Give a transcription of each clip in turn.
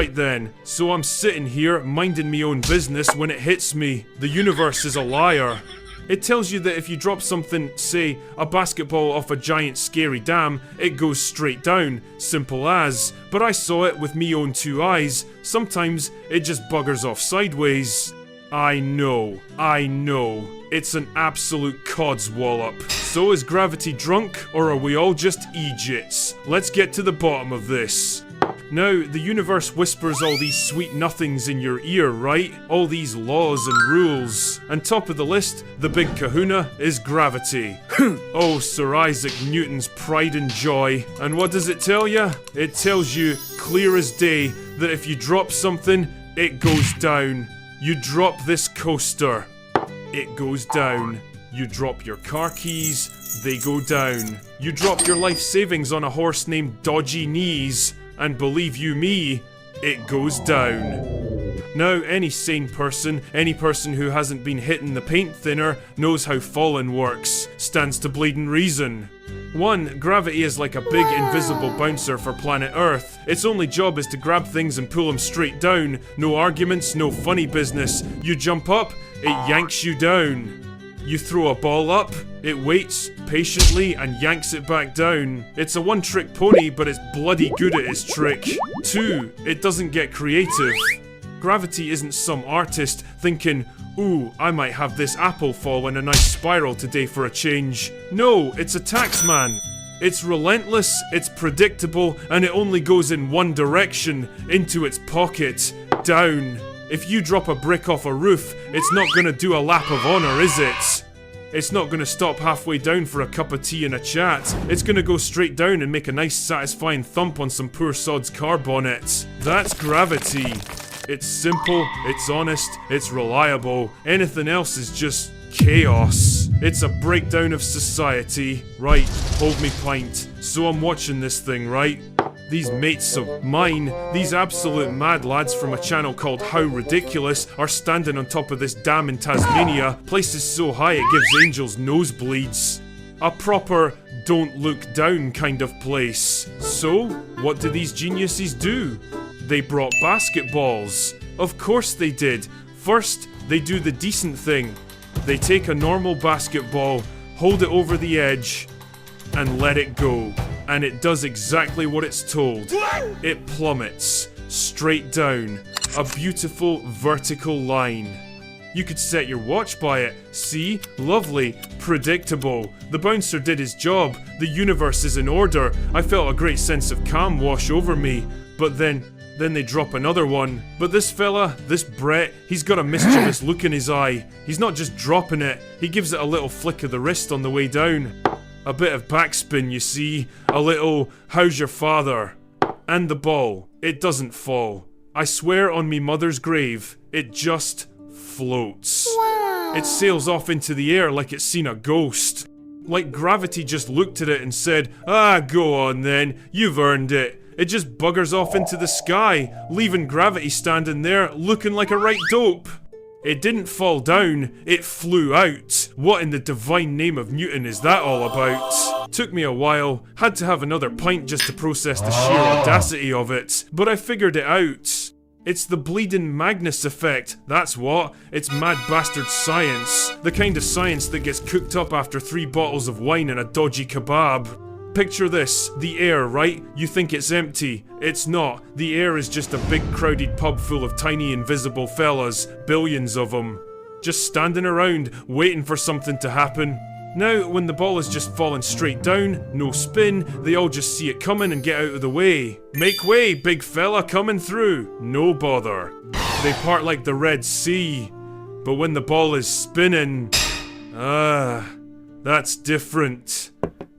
Right then, so I'm sitting here minding me own business when it hits me. The universe is a liar. It tells you that if you drop something, say, a basketball off a giant scary dam, it goes straight down. Simple as. But I saw it with me own 2 eyes. Sometimes it just buggers off sideways. I know. It's an absolute codswallop. So is gravity drunk, or are we all just idiots? Let's get to the bottom of this. Now, the universe whispers all these sweet nothings in your ear, right? All these laws and rules. And top of the list, the big kahuna, is gravity. Oh, Sir Isaac Newton's pride and joy. And what does it tell you? It tells you, clear as day, that if you drop something, it goes down. You drop this coaster, it goes down. You drop your car keys, they go down. You drop your life savings on a horse named Dodgy Knees, and believe you me, it goes down. Now, any sane person, any person who hasn't been hitting the paint thinner, knows how falling works. Stands to bleeding reason. 1. Gravity is like a big invisible bouncer for planet Earth. Its only job is to grab things and pull them straight down. No arguments, no funny business. You jump up, it yanks you down. You throw a ball up, it waits patiently and yanks it back down. It's a one-trick pony, but it's bloody good at its trick. 2. It doesn't get creative. Gravity isn't some artist thinking, ooh, I might have this apple fall in a nice spiral today for a change. No, it's a taxman. It's relentless, it's predictable, and it only goes in one direction, into its pocket, down. If you drop a brick off a roof, it's not gonna do a lap of honor, is it? It's not gonna stop halfway down for a cup of tea and a chat. It's gonna go straight down and make a nice satisfying thump on some poor sod's car bonnet. That's gravity. It's simple, it's honest, it's reliable. Anything else is just chaos. It's a breakdown of society. Right, hold me pint. So I'm watching this thing, right? These mates of mine, these absolute mad lads from a channel called How Ridiculous, are standing on top of this dam in Tasmania. Place is so high it gives angels nosebleeds. A proper don't look down kind of place. So, what do these geniuses do? They brought basketballs. Of course they did. First, they do the decent thing. They take a normal basketball, hold it over the edge, and let it go. And it does exactly what it's told. It plummets, straight down, a beautiful vertical line. You could set your watch by it. See? Lovely. Predictable. The bouncer did his job. The universe is in order. I felt a great sense of calm wash over me. But then they drop another one. But this fella, this Brett, he's got a mischievous look in his eye. He's not just dropping it, he gives it a little flick of the wrist on the way down. A bit of backspin, you see. A little, how's your father? And the ball. It doesn't fall. I swear on me mother's grave, it just floats. Wow. It sails off into the air like it's seen a ghost. Like gravity just looked at it and said, ah, go on then, you've earned it. It just buggers off into the sky, leaving gravity standing there looking like a right dope. It didn't fall down, it flew out. What in the divine name of Newton is that all about? Took me a while, had to have another pint just to process the sheer audacity of it, but I figured it out. It's the bleeding Magnus effect, that's what. It's mad bastard science. The kind of science that gets cooked up after 3 bottles of wine and a dodgy kebab. Picture this, the air, right? You think it's empty. It's not. The air is just a big crowded pub full of tiny invisible fellas, billions of them. Just standing around, waiting for something to happen. Now, when the ball is just falling straight down, no spin, they all just see it coming and get out of the way. Make way, big fella coming through. No bother. They part like the Red Sea. But when the ball is spinning, that's different.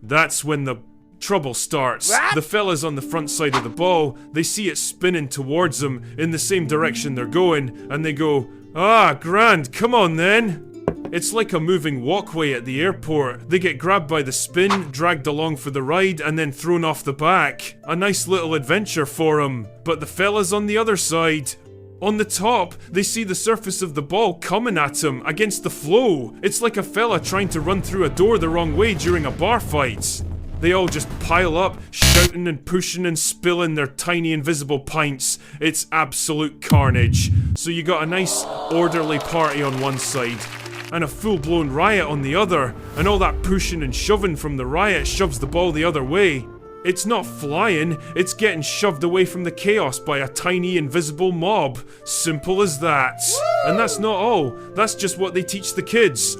That's when the trouble starts. The fellas on the front side of the ball, they see it spinning towards them in the same direction they're going, and they go, ah, grand, come on then. It's like a moving walkway at the airport. They get grabbed by the spin, dragged along for the ride, and then thrown off the back. A nice little adventure for them. But the fellas on the other side, on the top, they see the surface of the ball coming at him against the flow. It's like a fella trying to run through a door the wrong way during a bar fight. They all just pile up, shouting and pushing and spilling their tiny invisible pints. It's absolute carnage. So you got a nice orderly party on one side, and a full-blown riot on the other, and all that pushing and shoving from the riot shoves the ball the other way. It's not flying, it's getting shoved away from the chaos by a tiny invisible mob. Simple as that. And that's not all, that's just what they teach the kids.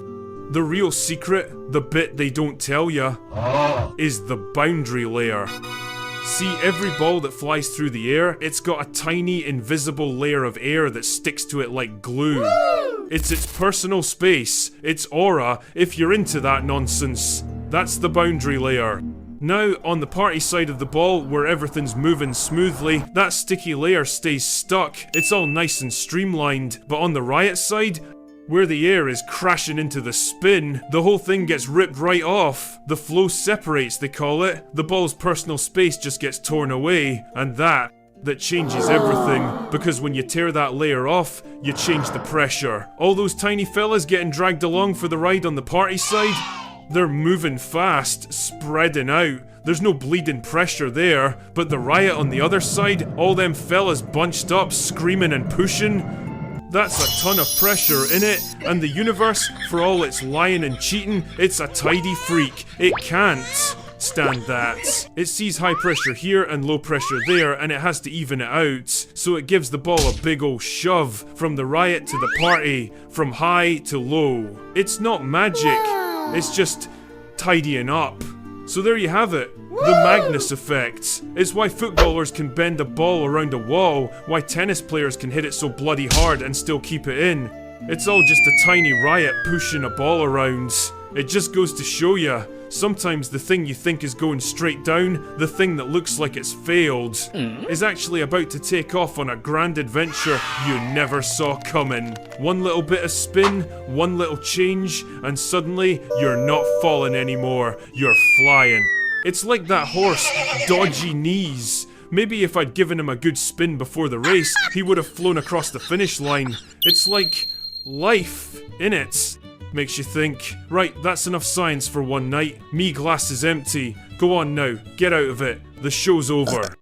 The real secret, the bit they don't tell ya, is the boundary layer. See, every ball that flies through the air, it's got a tiny invisible layer of air that sticks to it like glue. It's its personal space, its aura, if you're into that nonsense. That's the boundary layer. Now, on the party side of the ball, where everything's moving smoothly, that sticky layer stays stuck. It's all nice and streamlined. But on the riot side, where the air is crashing into the spin, the whole thing gets ripped right off. The flow separates, they call it. The ball's personal space just gets torn away. And that changes everything. Because when you tear that layer off, you change the pressure. All those tiny fellas getting dragged along for the ride on the party side, they're moving fast, spreading out. There's no bleeding pressure there, but the riot on the other side, all them fellas bunched up, screaming and pushing, that's a ton of pressure in it, and the universe, for all its lying and cheating, it's a tidy freak. It can't stand that. It sees high pressure here and low pressure there, and it has to even it out, so it gives the ball a big ol' shove from the riot to the party, from high to low. It's not magic. It's just tidying up. So there you have it. The Magnus effect. It's why footballers can bend a ball around a wall, why tennis players can hit it so bloody hard and still keep it in. It's all just a tiny riot pushing a ball around. It just goes to show ya, sometimes the thing you think is going straight down, the thing that looks like it's failed, is actually about to take off on a grand adventure you never saw coming. One little bit of spin, one little change, and suddenly you're not falling anymore, you're flying. It's like that horse, Dodgy Knees. Maybe if I'd given him a good spin before the race, he would have flown across the finish line. It's like life, innit? Makes you think. Right, that's enough science for one night. Me glass is empty. Go on now, get out of it. The show's over.